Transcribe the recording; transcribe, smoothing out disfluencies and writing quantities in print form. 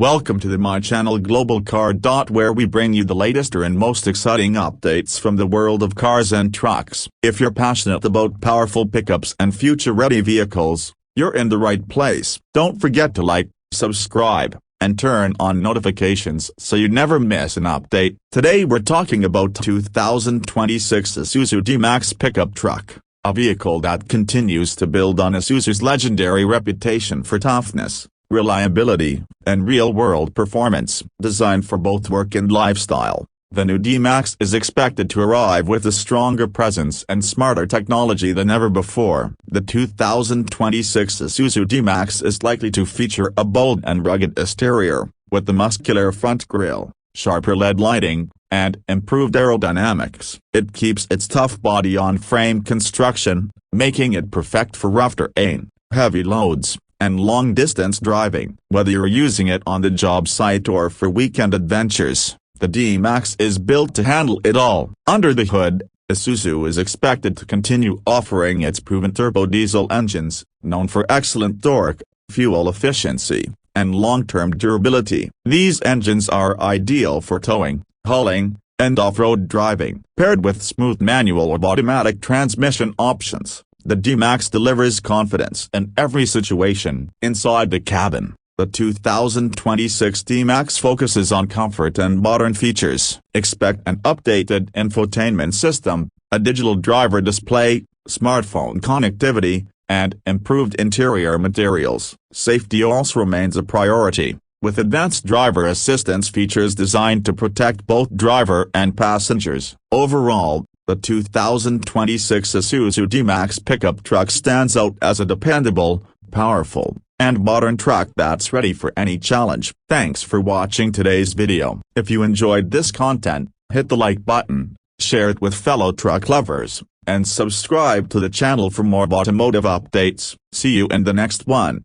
Welcome to my channel Global Car. Where we bring you the latest and most exciting updates from the world of cars and trucks. If you're passionate about powerful pickups and future-ready vehicles, you're in the right place. Don't forget to like, subscribe, and turn on notifications so you never miss an update. Today we're talking about 2026 Isuzu D-Max pickup truck, a vehicle that continues to build on Isuzu's legendary reputation for toughness, reliability, and real-world performance. Designed for both work and lifestyle, the new D-Max is expected to arrive with a stronger presence and smarter technology than ever before. The 2026 Isuzu D-Max is likely to feature a bold and rugged exterior, with the muscular front grille, sharper LED lighting, and improved aerodynamics. It keeps its tough body-on-frame construction, making it perfect for rough terrain, heavy loads, and long-distance driving. Whether you're using it on the job site or for weekend adventures, the D-Max is built to handle it all. Under the hood, Isuzu is expected to continue offering its proven turbo diesel engines, known for excellent torque, fuel efficiency, and long-term durability. These engines are ideal for towing, hauling, and off-road driving. Paired with smooth manual or automatic transmission options, the D-Max delivers confidence in every situation. Inside the cabin, the 2026 D-Max focuses on comfort and modern features. Expect an updated infotainment system, a digital driver display, smartphone connectivity, and improved interior materials. Safety also remains a priority, with advanced driver assistance features designed to protect both driver and passengers. Overall, the 2026 Isuzu D-Max pickup truck stands out as a dependable, powerful, and modern truck that's ready for any challenge. Thanks for watching today's video. If you enjoyed this content, hit the like button, share it with fellow truck lovers, and subscribe to the channel for more automotive updates. See you in the next one.